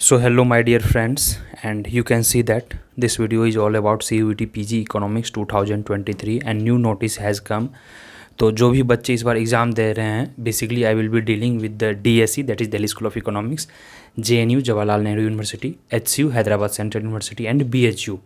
So hello my dear friends, and you can see that this video is all about CUET PG Economics 2023 and new notice has come. तो जो भी बच्चे इस बार exam दे रहे हैं, basically I will be dealing with the DSE, that is Delhi school of economics, JNU Jawaharlal Nehru university, HCU Hyderabad central university and BHU.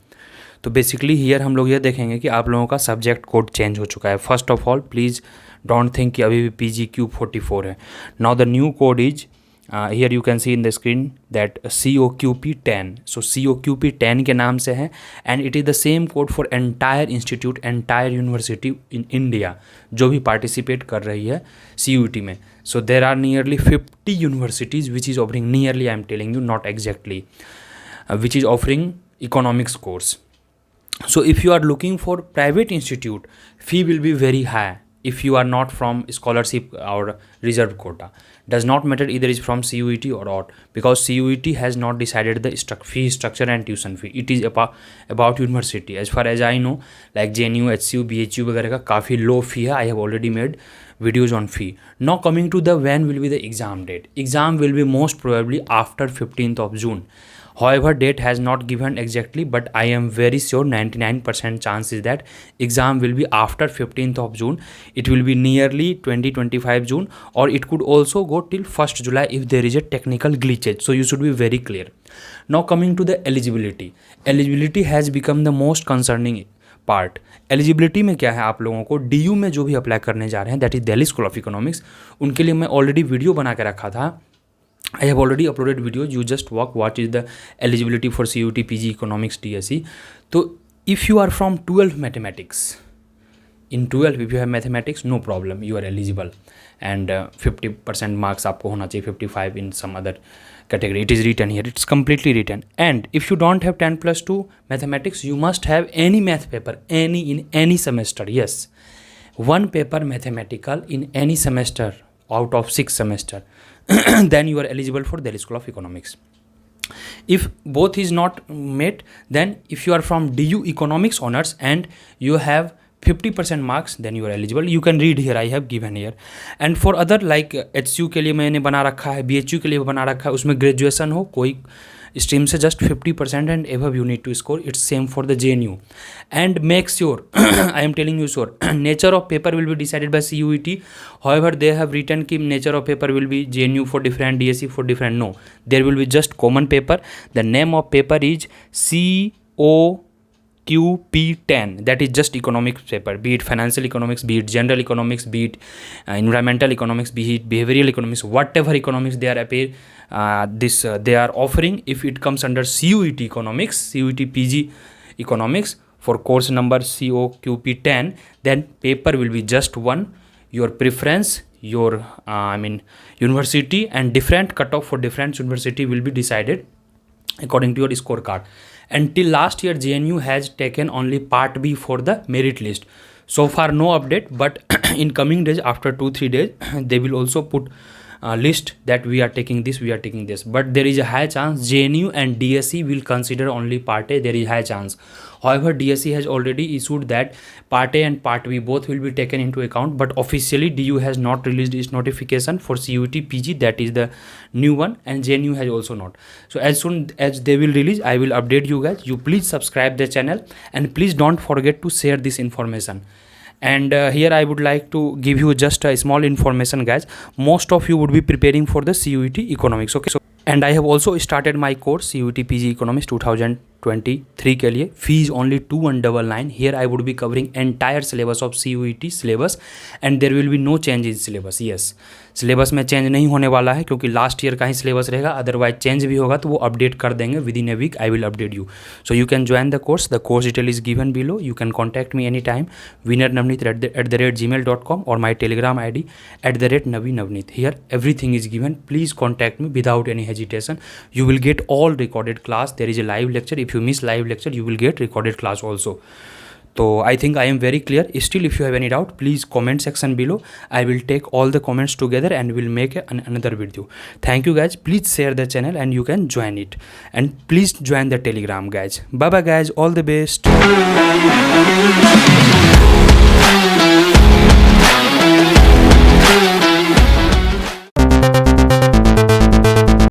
तो basically here हम लोग ये देखेंगे कि आप लोगों का सब्जेक्ट कोड चेंज हो चुका है. First of all please don't think कि अभी भी PGQ44 है. Now the new code is here you can see in the screen that COQP10. So COQP10 के नाम से है and it is the same code for entire institute, entire university in India जो भी participate कर रही है CUET में. So there are nearly 50 universities which is offering, nearly I am telling you, not exactly, which is offering economics course. So if you are looking for private institute, fee will be very high if you are not from scholarship or reserve quota. Does not matter either is from CUET or not, because CUET has not decided the fee structure and tuition fee. It is about university. As far as I know, like JNU, HCU, BHU वगैरह का काफ़ी low fee है. I have already made videos on fee. Now coming to the when will be the exam date. Exam will be most probably after 15th of June. However, date has not given exactly, but I am very sure 99% chance is that exam will be after 15th of June. It will be nearly 20-25 June, or it could also go till 1st July if there is a technical glitches. So you should be very clear. Now coming to the eligibility. Eligibility has become the most concerning part. Eligibility में क्या है, आप लोगों को DU में जो भी apply करने जा रहे हैं, that is Delhi school of economics, उनके लिए मैं ऑलरेडी वीडियो बना के रखा था. I have already uploaded videos. You just watch is the eligibility for CUET PG Economics DSE. So if you are from 12 mathematics, in 12 if you have mathematics, no problem, you are eligible, and 50% marks आपको होना चाहिए, 55 in some other category. It is written here, it's completely written. And if you don't have 10+2 mathematics, you must have any math paper, any in any semester. Yes, one paper mathematical in any semester out of 6 semester. Then you are eligible for Delhi School of Economics. If both is not met, then if you are from DU Economics Honors and you have 50% marks, then you are eligible. You can read here, I have given here. And for other like HCU के लिए मैंने बना रखा है, BHU के लिए बना रखा है, उसमें ग्रेजुएशन हो कोई स्ट्रीम से just 50% and above you need to score. It's same for the JNU. And make sure, I am telling you sure, nature of paper will be decided by CUET. However, they have written कि nature of paper will be JNU for different, DSE for different. No, there will be just common paper. The name of paper is COQP10. That is just economics paper, be it financial economics, be it general economics, be it environmental economics, be it behavioral economics, whatever economics they are they are offering. If it comes under CUET economics, CUET PG economics for course number COQP10, then paper will be just one. Your preference, your university, and different cutoff for different university will be decided according to your scorecard. Until last year, JNU has taken only part B for the merit list. So far no update, but in coming days, after 2-3 days, they will also put list that we are taking this, we are taking this. But there is a high chance JNU and DSE will consider only part A. There is high chance. However, DSE has already issued that part A and part B both will be taken into account, but officially DU has not released its notification for CUET PG, that is the new one, and JNU has also not. So as soon as they will release, I will update you guys. You please subscribe the channel and please don't forget to share this information. And here I would like to give you just a small information, guys. Most of you would be preparing for the CUET economics, okay? So and I have also started my course CUET PG Economics 2023 के लिए. Fees only 2199. Here I would be covering entire syllabus of CUET syllabus, and there will be no change in syllabus. Yes, syllabus में change नहीं होने वाला है क्योंकि last year का ही सिलेबस रहेगा. अदरवाइज चेंज भी होगा तो वो अपडेट कर देंगे within a week. I will update you. So you can join the course. The course detail is given below. You can contact me any time, winner@gmail.com, or my telegram ID @navinavneet. Here everything is given. Please contact me without any hesitation. You will get all recorded class. There is a live lecture. If you miss live lecture, you will get recorded class also. So I think I am very clear. Still, if you have any doubt, please comment section below. I will take all the comments together and will make another video. Thank you guys. Please share the channel and you can join it. And please join the Telegram, guys. Bye bye guys. All the best.